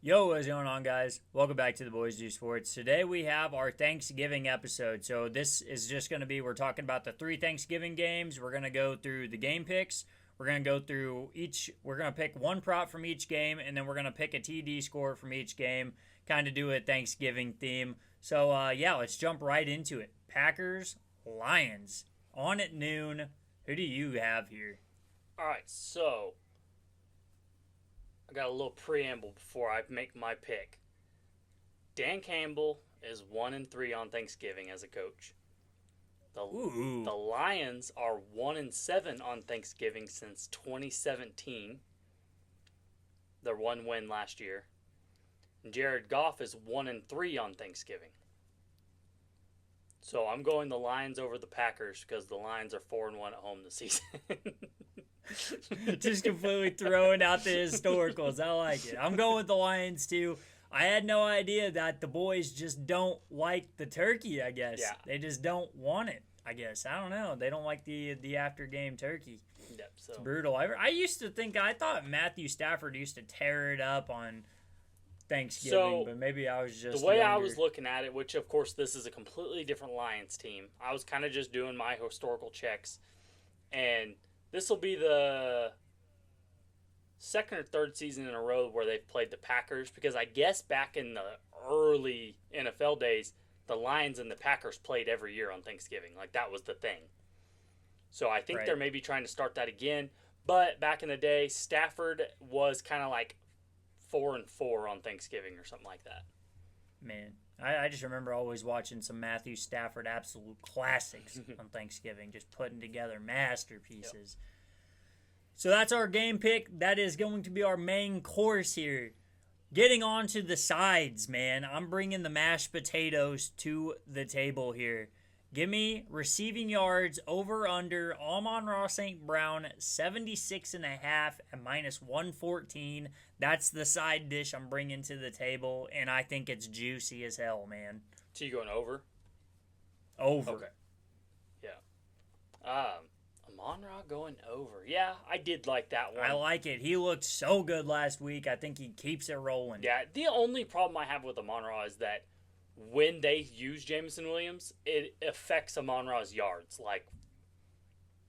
Yo, what's going on, guys? Welcome back to the Boys Do Sports. Today we have our Thanksgiving episode. So this is just going to be, we're talking about the 3 Thanksgiving games. We're going to go through the game picks. We're going to go through we're going to pick one prop from each game, and then we're going to pick a TD score from each game, kind of do a Thanksgiving theme. So, let's jump right into it. Packers, Lions, on at noon. Who do you have here? All right, so I got a little preamble before I make my pick. Dan Campbell is 1-3 on Thanksgiving as a coach. The Lions are 1-7 on Thanksgiving since 2017. Their one win last year. And Jared Goff is 1-3 on Thanksgiving. So I'm going the Lions over the Packers because the Lions are 4-1 at home this season. Just completely throwing out the historicals. I like it. I'm going with the Lions too. I had no idea that the boys just don't like the turkey, I guess. Yeah. They just don't want it, I guess. I don't know. They don't like the after game turkey. Yep, so it's brutal. I thought Matthew Stafford used to tear it up on Thanksgiving, but maybe I was just the way younger. I was looking at it, which of course this is a completely different Lions team. I was kind of just doing my historical checks, and this will be the second or third season in a row where they've played the Packers, because I guess back in the early NFL days, the Lions and the Packers played every year on Thanksgiving. Like, that was the thing. So I think they're maybe trying to start that again. But back in the day, Stafford was kind of like 4-4 on Thanksgiving or something like that. Man, I just remember always watching some Matthew Stafford absolute classics on Thanksgiving, just putting together masterpieces. Yep. So that's our game pick. That is going to be our main course here. Getting on to the sides, man. I'm bringing the mashed potatoes to the table here. Give me receiving yards over under Amon-Ra St. Brown 76.5 at -114. That's the side dish I'm bringing to the table, and I think it's juicy as hell, man. So you going over? Over. Okay. Yeah. Amon-Ra going over. Yeah, I did like that one. I like it. He looked so good last week. I think he keeps it rolling. Yeah, the only problem I have with Amon-Ra is that when they use Jameson Williams, it affects Amon-Ra's yards. Like,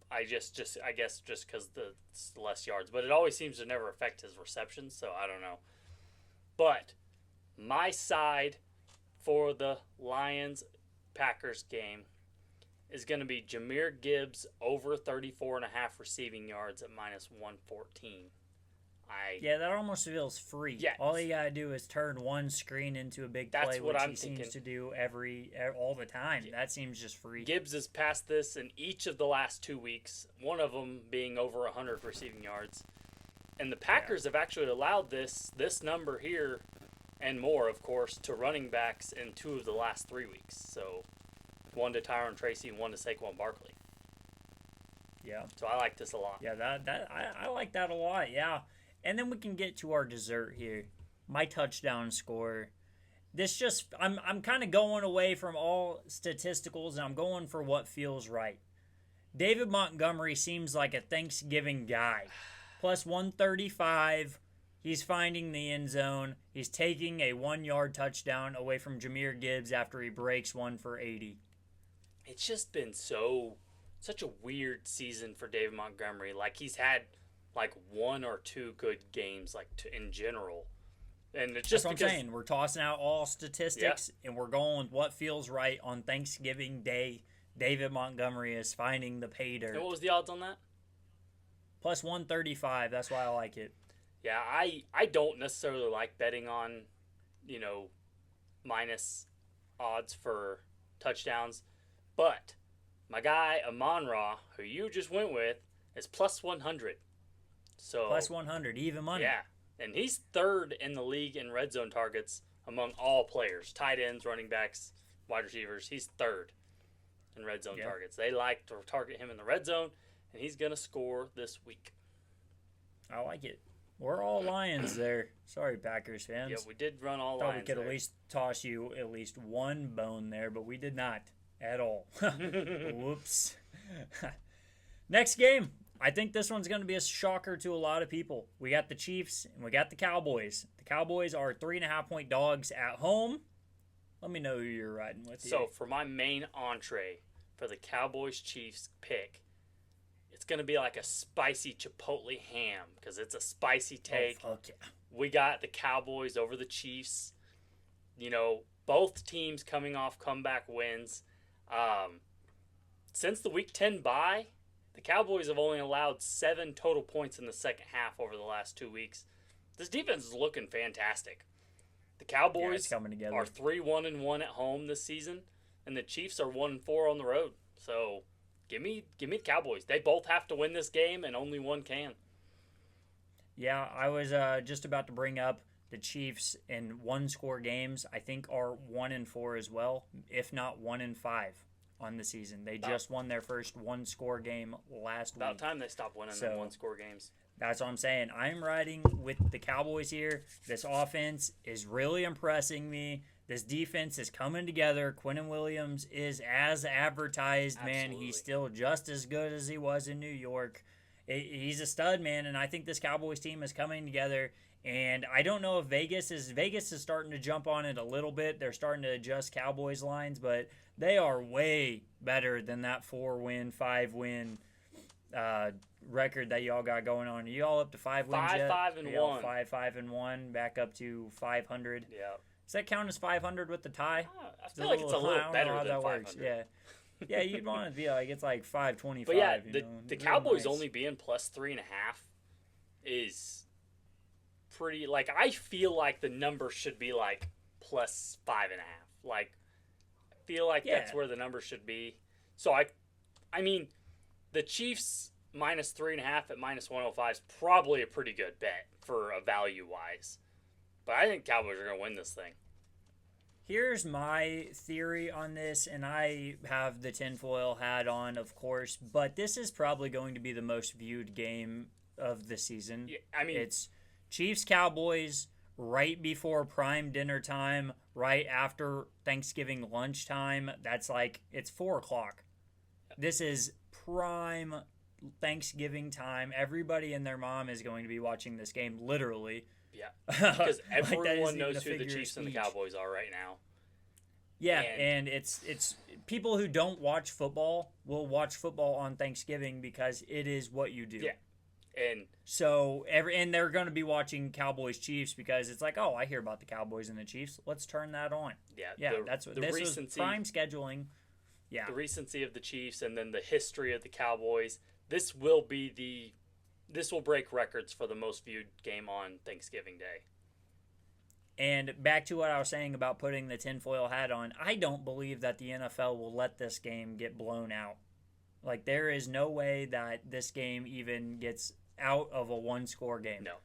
I guess just because the less yards, but it always seems to never affect his receptions. So I don't know. But my side for the Lions-Packers game is going to be Jahmyr Gibbs over 34.5 receiving yards at -114. Yeah, that almost feels free. Yeah. All you gotta do is turn one screen into a big play, which he seems to do all the time. Yeah. That seems just free. Gibbs has passed this in each of the last 2 weeks, one of them being over 100 receiving yards. And the Packers have actually allowed this number here and more, of course, to running backs in 2 of the last 3 weeks. So, one to Tyrone Tracy and one to Saquon Barkley. Yeah. So I like this a lot. Yeah, I like that a lot, yeah. And then we can get to our dessert here. My touchdown score. I'm kind of going away from all statisticals, and I'm going for what feels right. David Montgomery seems like a Thanksgiving guy. +135. He's finding the end zone. He's taking a 1-yard touchdown away from Jahmyr Gibbs after he breaks one for 80. It's just been such a weird season for David Montgomery. Like, he's had like 1 or 2 good games, like in general, and it's just that's what I'm saying. We're tossing out all statistics, and we're going with what feels right on Thanksgiving Day. David Montgomery is finding the pay dirt. And what was the odds on that? +135. That's why I like it. Yeah, I don't necessarily like betting on, minus odds for touchdowns, but my guy Amon-Ra, who you just went with, is +100. So +100, even money. Yeah, and he's 3rd in the league in red zone targets among all players, tight ends, running backs, wide receivers. He's 3rd in red zone targets. They like to target him in the red zone, and he's going to score this week. I like it. We're all Lions there. Sorry, Packers fans. Yeah, we did run all Thought Lions. we could there. at least toss you at least one bone there, but we did not at all. Whoops. Next game. I think this one's going to be a shocker to a lot of people. We got the Chiefs and we got the Cowboys. The Cowboys are 3.5-point dogs at home. Let me know who you're riding with here. So for my main entree for the Cowboys-Chiefs pick, it's going to be like a spicy chipotle ham because it's a spicy take. Oh, fuck yeah. We got the Cowboys over the Chiefs. You know, both teams coming off comeback wins. Since the Week 10 bye, the Cowboys have only allowed 7 total points in the second half over the last 2 weeks. This defense is looking fantastic. The Cowboys are 3-1-1 at home this season, and the Chiefs are 1-4 on the road. So, give me the Cowboys. They both have to win this game, and only one can. Yeah, I was just about to bring up the Chiefs in one-score games. I think are 1-4 as well, if not 1-5 on the season. They just won their first one-score game last week. About time they stopped winning them one-score games. That's what I'm saying. I'm riding with the Cowboys here. This offense is really impressing me. This defense is coming together. Quinnen Williams is as advertised, man. Absolutely. He's still just as good as he was in New York. He's a stud, man, and I think this Cowboys team is coming together. And I don't know if Vegas is starting to jump on it a little bit. They're starting to adjust Cowboys lines, but they are way better than that 4-win, 5-win record that y'all got going on. Are you all up to 5 wins yet? 5-1. 5-1, back up to 500. Yeah. Does that count as 500 with the tie? I feel like it's a little better than 500. Works. Yeah, you'd want it to be like it's like 525. But yeah, the Real Cowboys nice. only being plus 3.5 is pretty. Like, I feel like the number should be like plus 5.5. Like, I feel like that's where the number should be. So I mean, the Chiefs minus 3.5 at minus 105 is probably a pretty good bet for a value wise. But I think Cowboys are going to win this thing. Here's my theory on this, and I have the tinfoil hat on, of course, but this is probably going to be the most viewed game of the season. Yeah, I mean, it's Chiefs-Cowboys right before prime dinner time, right after Thanksgiving lunchtime. That's like, it's 4 o'clock. This is prime Thanksgiving time. Everybody and their mom is going to be watching this game, literally. Yeah, because everyone like knows who the Chiefs and the Cowboys are right now. Yeah, and it's people who don't watch football will watch football on Thanksgiving because it is what you do. Yeah, and so and they're going to be watching Cowboys Chiefs because it's like, oh, I hear about the Cowboys and the Chiefs. Let's turn that on. Yeah, that's what this was prime scheduling. Yeah, the recency of the Chiefs and then the history of the Cowboys. This will break records for the most viewed game on Thanksgiving Day. And back to what I was saying about putting the tinfoil hat on, I don't believe that the NFL will let this game get blown out. Like, there is no way that this game even gets out of a one-score game. No.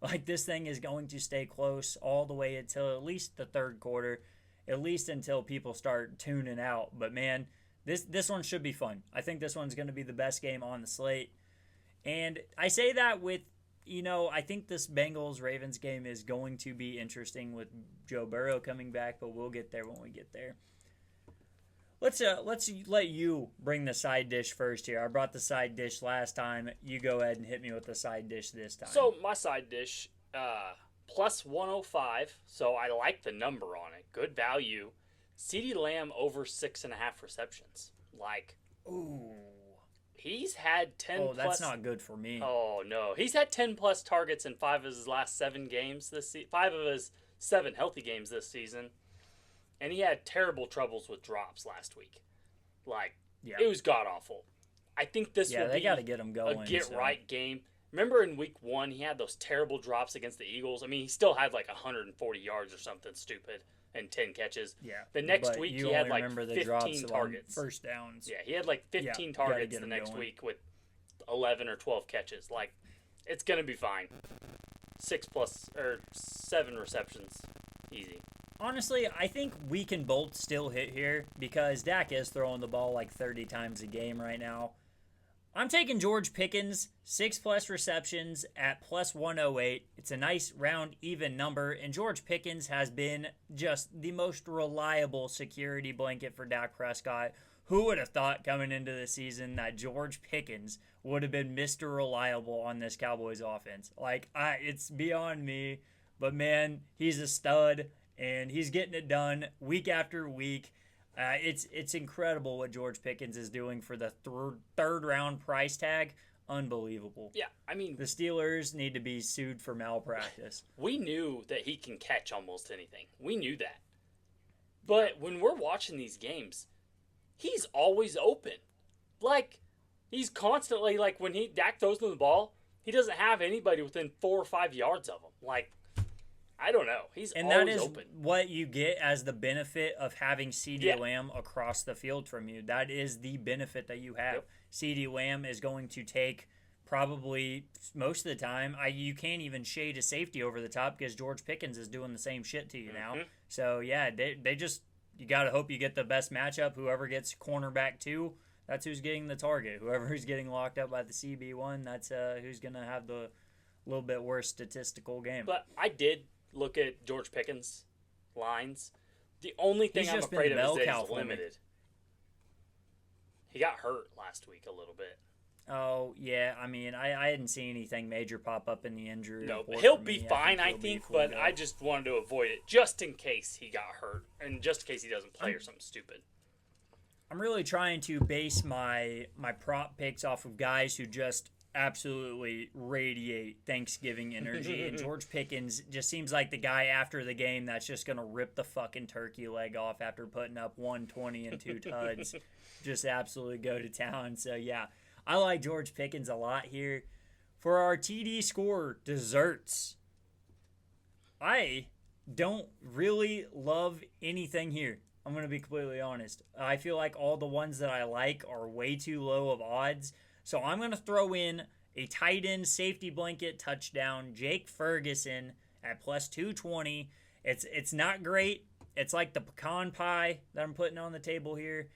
Like, this thing is going to stay close all the way until at least the third quarter, at least until people start tuning out. But, man, this one should be fun. I think this one's going to be the best game on the slate. And I say that with, I think this Bengals-Ravens game is going to be interesting with Joe Burrow coming back, but we'll get there when we get there. Let's let you bring the side dish first here. I brought the side dish last time. You go ahead and hit me with the side dish this time. So my side dish, plus 105, so I like the number on it. Good value. CeeDee Lamb over 6.5 receptions. Like, ooh. He's had 10 plus... Oh, that's not good for me. Oh, no. He's had 10-plus targets in 5 of his last 7 games this season. 5 of his 7 healthy games this season. And he had terrible troubles with drops last week. Like, It was god-awful. I think this will they be gotta get him going, a get-right game. Remember in Week 1, he had those terrible drops against the Eagles? I mean, he still had like 140 yards or something stupid. And 10 catches. Yeah. The next week, he had like 15 targets. First downs. Yeah, he had like 15 targets the next week with 11 or 12 catches. Like, it's going to be fine. 7 receptions. Easy. Honestly, I think we can both still hit here because Dak is throwing the ball like 30 times a game right now. I'm taking George Pickens, 6+ receptions at plus 108. It's a nice round even number, and George Pickens has been just the most reliable security blanket for Dak Prescott, Who would have thought coming into the season that George Pickens would have been Mr. Reliable on this Cowboys offense? Like, it's beyond me. But, man, he's a stud, and he's getting it done week after week. It's incredible what George Pickens is doing for the third-round price tag. Unbelievable. Yeah, I mean, the Steelers need to be sued for malpractice. We knew that he can catch almost anything. We knew that. But when we're watching these games, he's always open. Like, he's constantly, like, when Dak throws him the ball, he doesn't have anybody within 4 or 5 yards of him. Like, I don't know. He's always open. And that is what you get as the benefit of having CeeDee Lamb across the field from you. That is the benefit that you have. Yep. CeeDee Lamb is going to take probably most of the time. You can't even shade a safety over the top because George Pickens is doing the same shit to you now. So, yeah, they just – you got to hope you get the best matchup. Whoever gets cornerback 2, that's who's getting the target. Whoever's getting locked up by the CB1, that's who's going to have the little bit worse statistical game. But I did look at George Pickens' lines. The only thing I'm afraid of is that he's limited. He got hurt last week a little bit. Oh, yeah. I mean, I didn't see anything major pop up in the injury. No, but he'll be fine, I think, but I just wanted to avoid it just in case he got hurt and just in case he doesn't play or something stupid. I'm really trying to base my prop picks off of guys who just absolutely radiate Thanksgiving energy. And George Pickens just seems like the guy after the game that's just going to rip the fucking turkey leg off after putting up 120 and 2 tuds. Just absolutely go to town. So, yeah, I like George Pickens a lot here. For our TD score desserts, I don't really love anything here. I'm going to be completely honest. I feel like all the ones that I like are way too low of odds. So I'm going to throw in a tight end safety blanket touchdown, Jake Ferguson at plus 220. It's not great. It's like the pecan pie that I'm putting on the table here.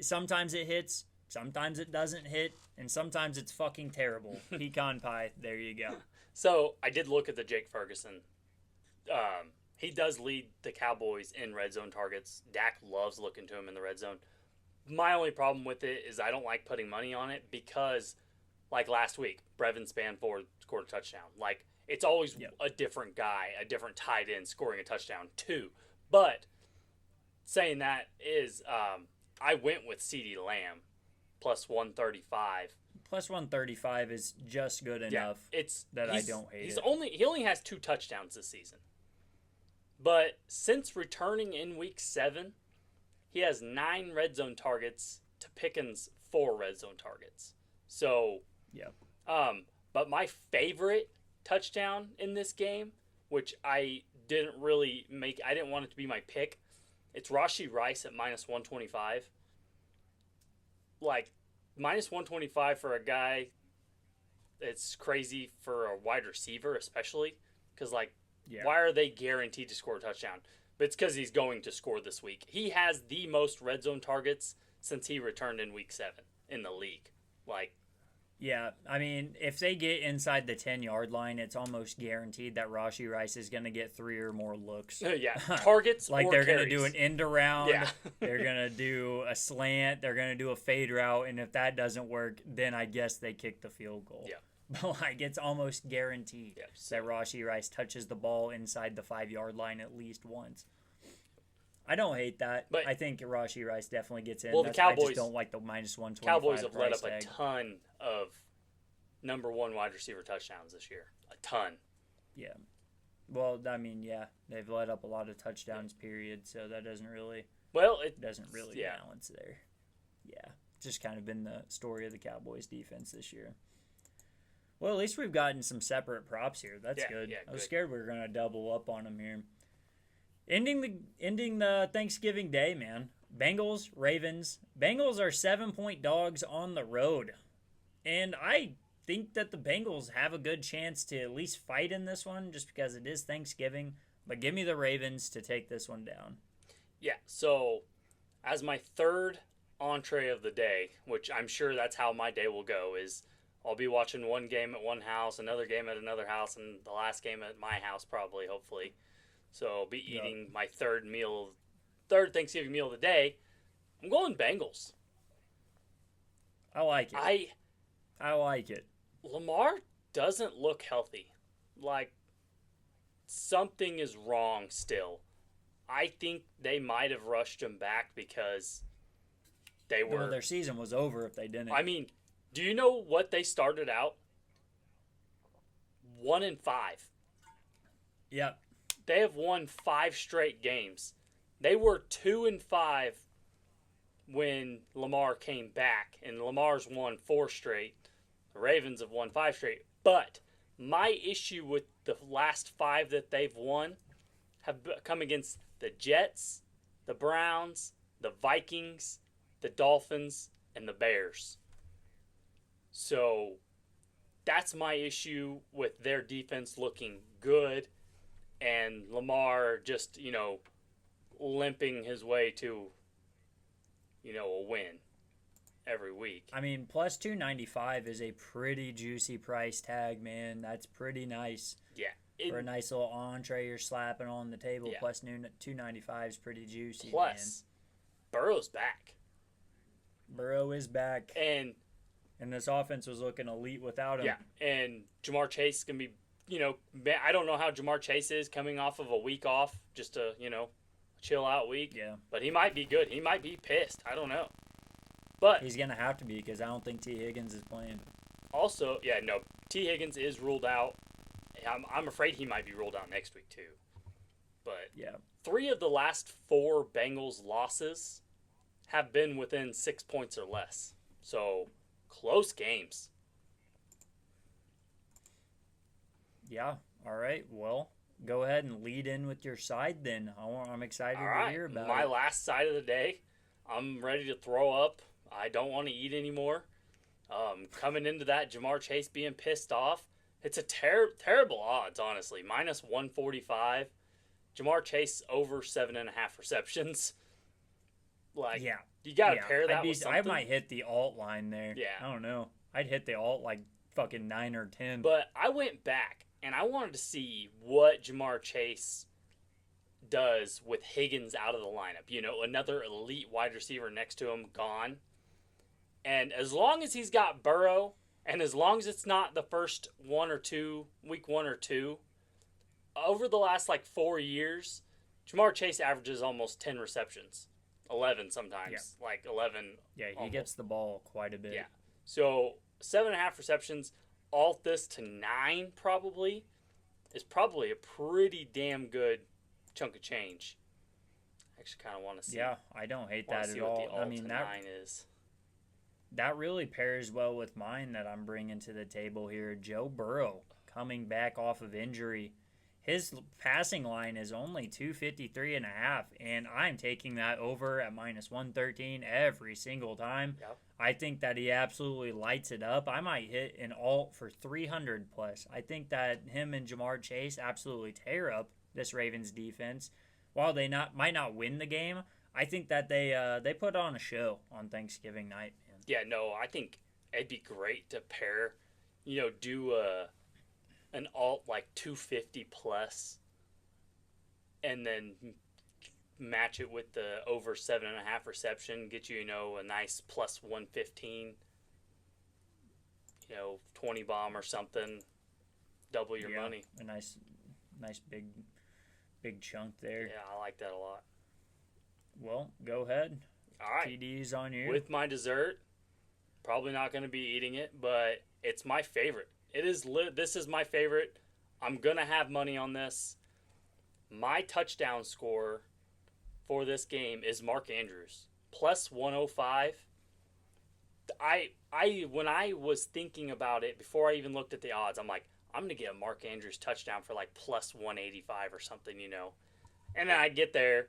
Sometimes it hits, sometimes it doesn't hit, and sometimes it's fucking terrible. Pecan pie, there you go. So I did look at the Jake Ferguson. He does lead the Cowboys in red zone targets. Dak loves looking to him in the red zone. My only problem with it is I don't like putting money on it because, like last week, Brevin Spanford scored a touchdown. Like, it's always a different guy, a different tight end scoring a touchdown too. But saying that is, I went with CeeDee Lamb plus 135. Plus 135 is just good enough I don't hate it. He only has 2 touchdowns this season. But since returning in week 7, he has 9 red zone targets to Pickens' 4 red zone targets. So, but my favorite touchdown in this game, which I didn't want it to be my pick. It's Rashee Rice at minus 125. Like, minus 125 for a guy, it's crazy for a wide receiver, especially. Because, why are they guaranteed to score a touchdown? But it's because he's going to score this week. He has the most red zone targets since he returned in week 7 in the league. Yeah, I mean, if they get inside the 10-yard line, it's almost guaranteed that Rashee Rice is going to get 3 or more looks. Targets or they're going to do an end around. Yeah. They're going to do a slant. They're going to do a fade route. And if that doesn't work, then I guess they kick the field goal. Yeah. But, it's almost guaranteed that Rashee Rice touches the ball inside the 5-yard line at least once. I don't hate that. But I think Rashee Rice definitely gets in. Well, the Cowboys, I just don't like the minus 125 Cowboys have let up tag. A ton of number 1 wide receiver touchdowns this year. A ton. Yeah. Well, I mean, they've let up a lot of touchdowns, period, so that doesn't really balance there. Yeah. Just kind of been the story of the Cowboys defense this year. Well, at least we've gotten some separate props here. That's good. Yeah, I was scared we were going to double up on them here. Ending the Thanksgiving day, man. Bengals, Ravens. Bengals are 7-point dogs on the road. And I think that the Bengals have a good chance to at least fight in this one just because it is Thanksgiving. But give me the Ravens to take this one down. Yeah, so as my third entree of the day, which I'm sure that's how my day will go, is I'll be watching one game at one house, another game at another house, and the last game at my house probably, hopefully. So I'll be eating my third Thanksgiving meal of the day. I'm going Bengals. I like it. I like it. Lamar doesn't look healthy. Like, something is wrong still. I think they might have rushed him back because they were... Well, their season was over if they didn't. I mean, do you know what they started out? 1-5. Yep. They have won 5 straight games. They were 2-5 when Lamar came back, and Lamar's won 4 straight. The Ravens have won 5 straight. But my issue with the last 5 that they've won have come against the Jets, the Browns, the Vikings, the Dolphins, and the Bears. So that's my issue with their defense looking good and Lamar just, limping his way to, a win every week. I mean, plus 295 is a pretty juicy price tag, man. That's pretty nice. Yeah. For a nice little entree you're slapping on the table, Yeah. plus 295 is pretty juicy. Plus, Burrow's back. Burrow is back. And this offense was looking elite without him. Yeah, and Jamar Chase is going to be, I don't know how Jamar Chase is coming off of a week off, just a, chill out week. Yeah. But he might be good. He might be pissed. I don't know. But he's going to have to be because I don't think T. Higgins is playing. Also, T. Higgins is ruled out. I'm afraid he might be ruled out next week too. But 3 of the last 4 Bengals losses have been within 6 points or less. So, close games. Yeah. All right. Well, go ahead and lead in with your side then. I'm excited to hear about my it. last side of the day. I'm ready to throw up. I don't want to eat anymore. Coming into that, Jamar Chase being pissed off. It's a terrible odds, honestly. Minus 145. Jamar Chase over 7.5 receptions. You got to pair that with something. I might hit the alt line there. Yeah. I don't know. I'd hit the alt like fucking 9 or 10. But I went back, and I wanted to see what Jamar Chase does with Higgins out of the lineup. Another elite wide receiver next to him gone. And as long as he's got Burrow, and as long as it's not the first week 1 or 2, over the last 4 years, Jamar Chase averages almost 10 receptions. 11 sometimes. 11. Yeah, he almost gets the ball quite a bit. Yeah. So 7.5 receptions, alt this to 9 probably, is probably a pretty damn good chunk of change. I actually kind of want to see. Yeah, I don't hate that at all. I mean, that 9 is. That really pairs well with mine that I'm bringing to the table here. Joe Burrow coming back off of injury. His passing line is only 253.5, and I'm taking that over at minus 113 every single time. Yep. I think that he absolutely lights it up. I might hit an alt for 300 plus. I think that him and Jamar Chase absolutely tear up this Ravens defense. While they might not win the game, I think that they put on a show on Thanksgiving night. Man. Yeah, no, I think it'd be great to pair, do an alt 250 plus, and then match it with the over 7.5 reception, get you, a nice plus 115, 20 bomb or something, double your money. A nice big chunk there. Yeah, I like that a lot. Well, go ahead. All right. TD's on you. With my dessert, probably not going to be eating it, but it's my favorite. This is my favorite. I'm going to have money on this. My touchdown score for this game is Mark Andrews, plus 105. When I was thinking about it, before I even looked at the odds, I'm like, I'm going to get a Mark Andrews touchdown for plus 185 or something, And then I get there,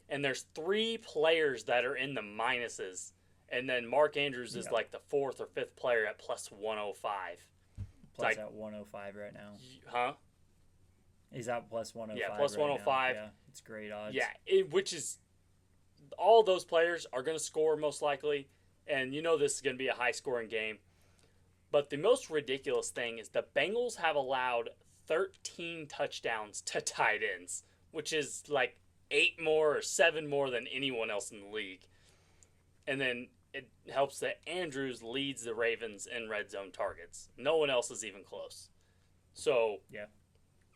and there's 3 players that are in the minuses, and then Mark Andrews is the 4th or 5th player at plus 105. Plus at 105 right now. Huh? He's at plus 105. Yeah, plus 105. Yeah, it's great odds. Yeah, which is all those players are going to score most likely, and this is going to be a high-scoring game. But the most ridiculous thing is the Bengals have allowed 13 touchdowns to tight ends, which is 8 more or 7 more than anyone else in the league. And then it helps that Andrews leads the Ravens in red zone targets. No one else is even close. So, yeah.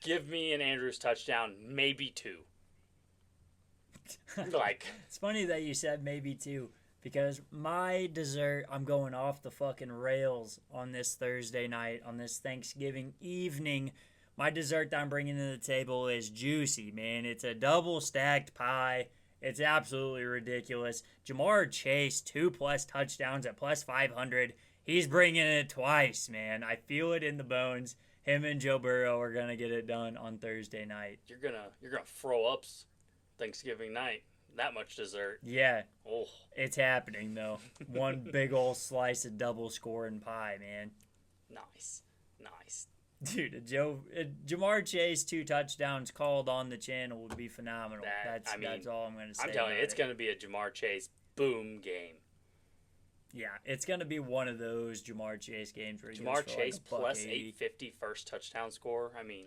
Give me an Andrews touchdown, maybe 2. It's funny that you said maybe 2, because my dessert, I'm going off the fucking rails on this Thursday night, on this Thanksgiving evening. My dessert that I'm bringing to the table is juicy, man. It's a double stacked pie. It's absolutely ridiculous. Jamar Chase, 2+ touchdowns at plus 500. He's bringing it twice, man. I feel it in the bones. Him and Joe Burrow are gonna get it done on Thursday night. You're gonna throw up Thanksgiving night. That much dessert. Yeah. Oh, it's happening though. One big old slice of double scoring pie, man. Nice. Dude, Jamar Chase 2 touchdowns called on the channel would be phenomenal. That's all I'm going to say. I'm telling you, it's going to be a Jamar Chase boom game. Yeah, it's going to be one of those Jamar Chase games where he Jamar goes for Chase like plus 850 850 first touchdown score. I mean,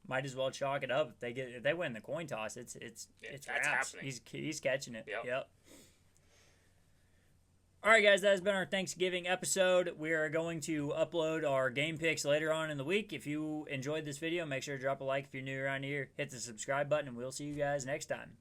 might as well chalk it up. If they win the coin toss, it's that's wraps. happening. He's catching it. Yep. All right, guys, that has been our Thanksgiving episode. We are going to upload our game picks later on in the week. If you enjoyed this video, make sure to drop a like if you're new around here. Hit the subscribe button, and we'll see you guys next time.